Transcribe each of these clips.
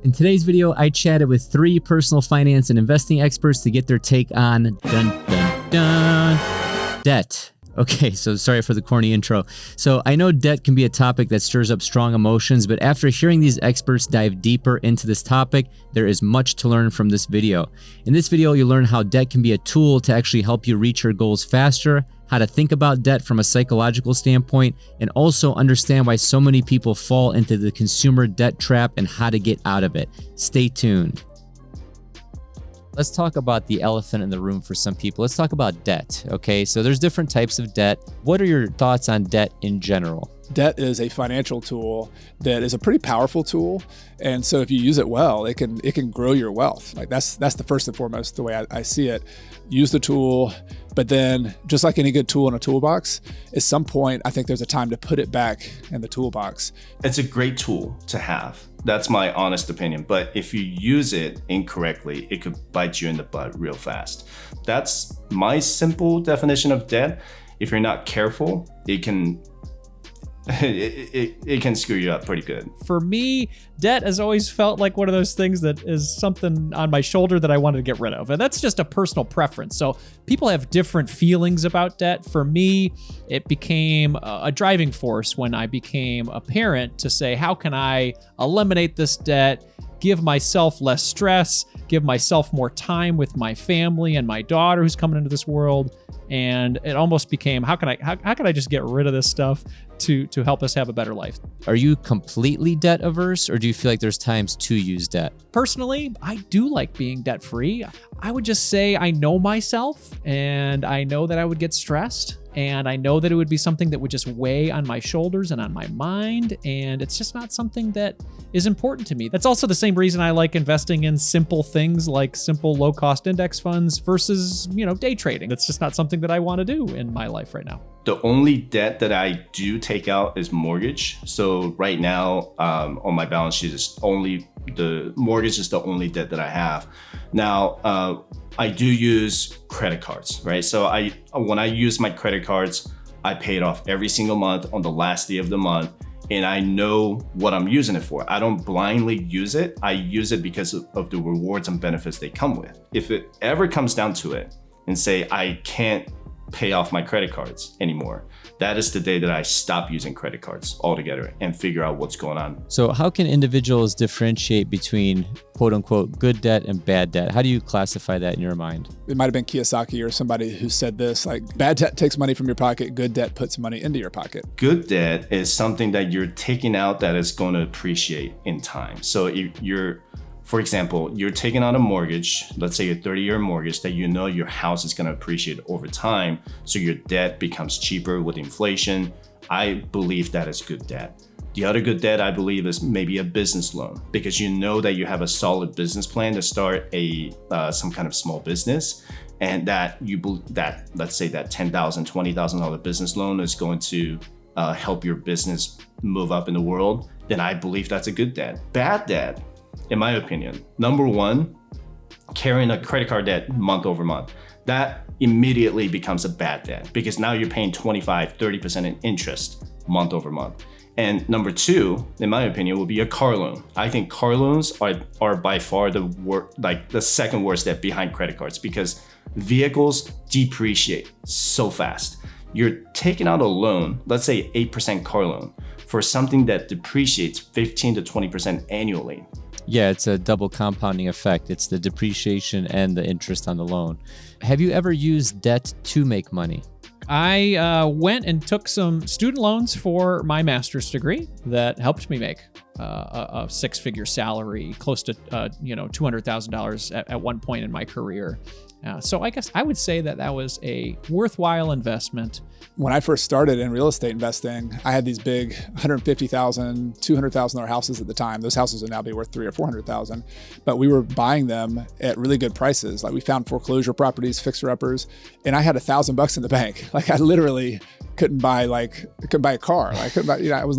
In today's video, I chatted with 3 personal finance and investing experts to get their take on debt. Okay, so sorry for the corny intro. So I know debt can be a topic that stirs up strong emotions, but after hearing these experts dive deeper into this topic, there is much to learn from this video. In this video, you'll learn how debt can be a tool to actually help you reach your goals faster, how to think about debt from a psychological standpoint, and also understand why so many people fall into the consumer debt trap and how to get out of it. Stay tuned. Let's talk about the elephant in the room for some people. Let's talk about debt, okay? So there's different types of debt. What are your thoughts on debt in general? Debt is a financial tool that is a pretty powerful tool. And so if you use it well, it can grow your wealth. Like that's the first and foremost, the way I see it. Use the tool, but then just like any good tool in a toolbox, at some point, I think there's a time to put it back in the toolbox. It's a great tool to have. That's my honest opinion. But if you use it incorrectly, it could bite you in the butt real fast. That's my simple definition of debt. If you're not careful, it can screw you up pretty good. For me, debt has always felt like one of those things that is something on my shoulder that I wanted to get rid of. And that's just a personal preference. So people have different feelings about debt. For me, it became a driving force when I became a parent to say, how can I eliminate this debt, give myself less stress, give myself more time with my family and my daughter who's coming into this world. And it almost became, how can I just get rid of this stuff to help us have a better life? Are you completely debt averse, or do you feel like there's times to use debt? Personally, I do like being debt free. I would just say I know myself, and I know that I would get stressed, and I know that it would be something that would just weigh on my shoulders and on my mind, and it's just not something that is important to me. That's also the same reason I like investing in simple things like simple low-cost index funds versus, day trading. That's just not something that I want to do in my life right now. The only debt that I do take out is mortgage. So right now on my balance sheet is only the mortgage is the only debt that I have. Now, I do use credit cards, right? So when I use my credit cards, I pay it off every single month on the last day of the month. And I know what I'm using it for. I don't blindly use it. I use it because of the rewards and benefits they come with. If it ever comes down to it and say I can't pay off my credit cards anymore, that is the day that I stop using credit cards altogether and figure out what's going on. So how can individuals differentiate between quote unquote good debt and bad debt? How do you classify that in your mind? It might have been Kiyosaki or somebody who said this, like bad debt takes money from your pocket, good debt puts money into your pocket. Good debt is something that you're taking out that is going to appreciate in time. So for example, you're taking out a mortgage, let's say a 30-year mortgage that you know your house is going to appreciate over time. So your debt becomes cheaper with inflation. I believe that is good debt. The other good debt I believe is maybe a business loan, because you know that you have a solid business plan to start some kind of small business, and that let's say that $10,000, $20,000 business loan is going to help your business move up in the world. Then I believe that's a good debt. Bad debt, in my opinion, number one, carrying a credit card debt month over month. That immediately becomes a bad debt because now you're paying 25-30% in interest month over month. And number two, in my opinion, will be a car loan. I think car loans are by far the second worst debt behind credit cards, because vehicles depreciate so fast. You're taking out a loan, let's say 8% car loan, for something that depreciates 15 to 20% annually. Yeah, it's a double compounding effect. It's the depreciation and the interest on the loan. Have you ever used debt to make money? I went and took some student loans for my master's degree that helped me make a six-figure salary, close to $200,000 at one point in my career. So I guess I would say that was a worthwhile investment. When I first started in real estate investing, I had these big $150,000, $200,000 houses at the time. Those houses would now be worth $300,000 or $400,000, but we were buying them at really good prices. Like we found foreclosure properties, fixer-uppers, and I had $1,000 in the bank. Like I literally couldn't buy a car. I couldn't buy, I was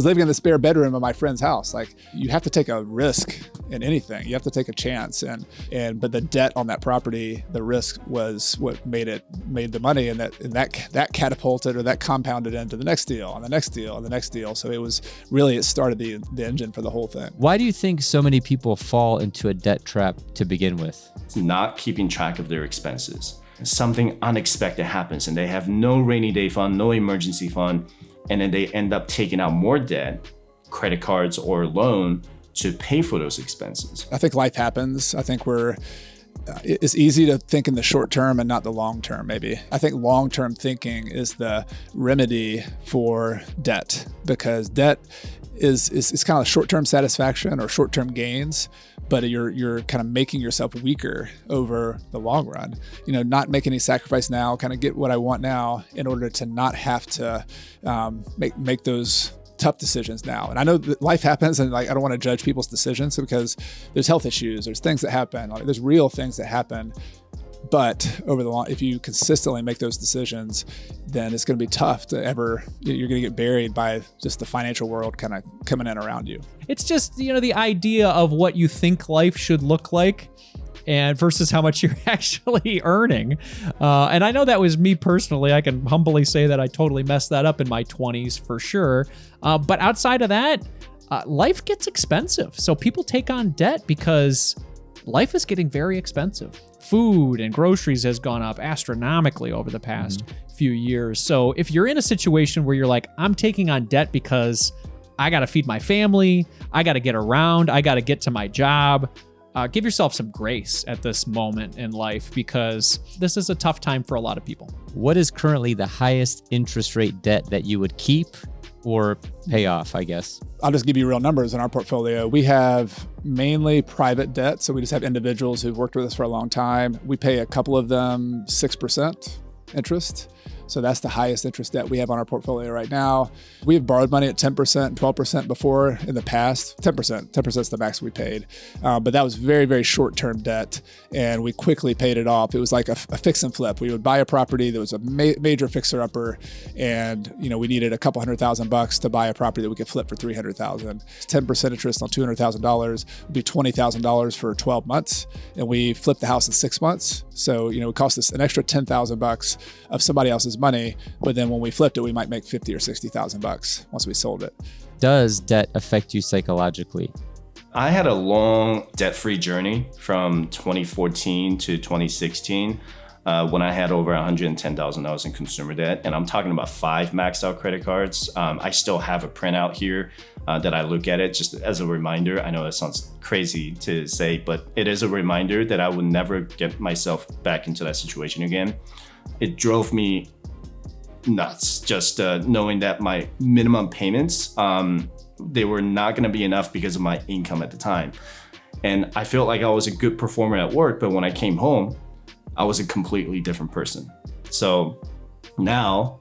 living in the spare bedroom of my friend's house. Like you have to take a risk in anything. You have to take a chance, but the debt on that property, the risk was what made the money, and that catapulted or that compounded into the next deal and the next deal and the next deal. So it started the engine for the whole thing. Why do you think so many people fall into a debt trap to begin with? It's not keeping track of their expenses. Something unexpected happens and they have no rainy day fund, no emergency fund, and then they end up taking out more debt, credit cards or loan, to pay for those expenses. I think life happens. I think it's easy to think in the short term and not the long term, maybe. I think long-term thinking is the remedy for debt, because debt is kind of short-term satisfaction or short-term gains, but you're kind of making yourself weaker over the long run. Not make any sacrifice now, kind of get what I want now in order to not have to make those tough decisions now. And I know that life happens, and I don't want to judge people's decisions because there's health issues, there's things that happen, there's real things that happen. But if you consistently make those decisions, then it's going to be tough you're going to get buried by just the financial world kind of coming in around you. It's just, the idea of what you think life should look like and versus how much you're actually earning. And I know that was me personally. I can humbly say that I totally messed that up in my 20s for sure. But outside of that, life gets expensive. So people take on debt because life is getting very expensive. Food and groceries has gone up astronomically over the past few years. So if you're in a situation where you're like, I'm taking on debt because I got to feed my family, I got to get around, I got to get to my job, give yourself some grace at this moment in life, because this is a tough time for a lot of people. What is currently the highest interest rate debt that you would keep or pay off, I guess? I'll just give you real numbers in our portfolio. We have mainly private debt. So we just have individuals who've worked with us for a long time. We pay a couple of them 6% interest. So that's the highest interest debt we have on our portfolio right now. We have borrowed money at 10% and 12% before in the past. 10% is the max we paid. But that was very, very short-term debt, and we quickly paid it off. It was like a fix and flip. We would buy a property that was a major fixer-upper, and we needed a couple $100,000 to buy a property that we could flip for $300,000. 10% interest on $200,000 would be $20,000 for 12 months, and we flipped the house in 6 months. So it cost us an extra $10,000 of somebody else's money, but then when we flipped it, we might make $50,000 or $60,000 once we sold it. Does debt affect you psychologically? I had a long debt-free journey from 2014 to 2016 when I had over $110,000 in consumer debt, and I'm talking about 5 maxed out credit cards. I still have a printout here that I look at it just as a reminder. I know that sounds crazy to say, but it is a reminder that I would never get myself back into that situation again. It drove me nuts just knowing that my minimum payments, they were not going to be enough because of my income at the time. And I felt like I was a good performer at work, but when I came home, I was a completely different person. So now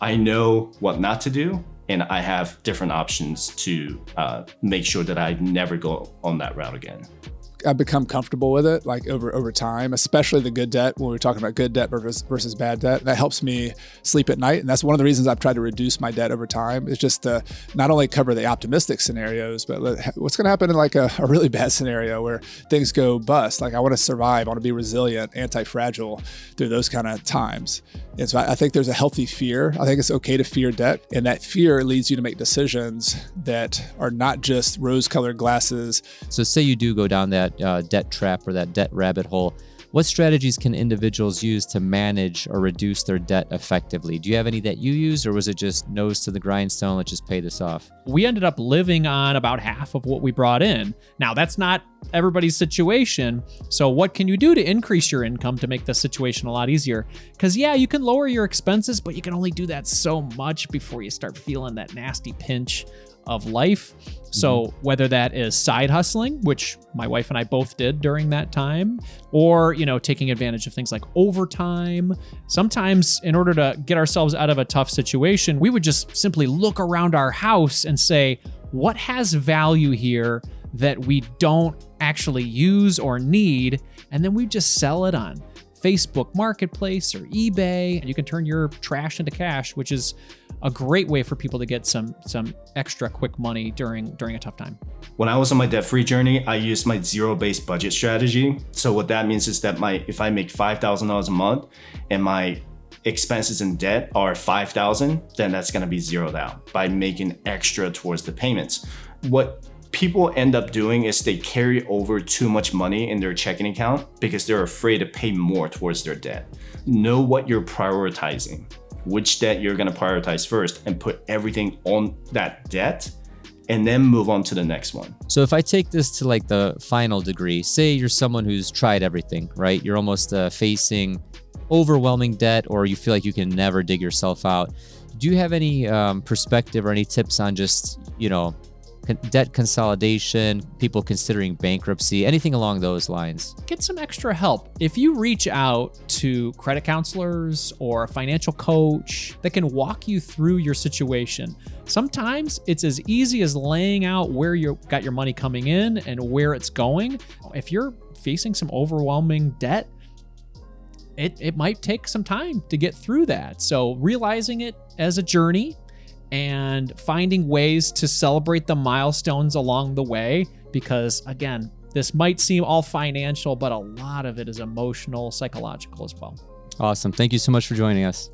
I know what not to do, and I have different options to make sure that I never go on that route again. I've become comfortable with it, like over time, especially the good debt. When we're talking about good debt versus bad debt, that helps me sleep at night. And that's one of the reasons I've tried to reduce my debt over time, is just to not only cover the optimistic scenarios, but what's going to happen in like a really bad scenario where things go bust. Like I want to survive, I want to be resilient, anti-fragile through those kind of times. And so I think there's a healthy fear. I think it's okay to fear debt. And that fear leads you to make decisions that are not just rose-colored glasses. So say you do go down that debt trap or that debt rabbit hole, what strategies can individuals use to manage or reduce their debt effectively? Do you have any that you use, or was it just nose to the grindstone, let's just pay this off? We ended up living on about half of what we brought in. Now, that's not everybody's situation. So what can you do to increase your income to make the situation a lot easier? Because yeah, you can lower your expenses, but you can only do that so much before you start feeling that nasty pinch of life. So whether that is side hustling, which my wife and I both did during that time, or, taking advantage of things like overtime. Sometimes in order to get ourselves out of a tough situation, we would just simply look around our house and say, what has value here that we don't actually use or need? And then we just sell it on Facebook Marketplace or eBay. You can turn your trash into cash, which is a great way for people to get some extra quick money during a tough time. When I was on my debt-free journey, I used my zero-based budget strategy. So what that means is that if I make $5,000 a month and my expenses in debt are $5,000, then that's going to be zeroed out by making extra towards the payments. What people end up doing is they carry over too much money in their checking account because they're afraid to pay more towards their debt. Know what you're prioritizing, which debt you're going to prioritize first, and put everything on that debt, and then move on to the next one. So if I take this to like the final degree, say you're someone who's tried everything, right? You're almost facing overwhelming debt, or you feel like you can never dig yourself out. Do you have any perspective or any tips on just, debt consolidation, people considering bankruptcy, anything along those lines? Get some extra help. If you reach out to credit counselors or a financial coach that can walk you through your situation, sometimes it's as easy as laying out where you got your money coming in and where it's going. If you're facing some overwhelming debt, it might take some time to get through that. So realizing it as a journey and finding ways to celebrate the milestones along the way, because again, this might seem all financial, but a lot of it is emotional, psychological as well. Awesome. Thank you so much for joining us.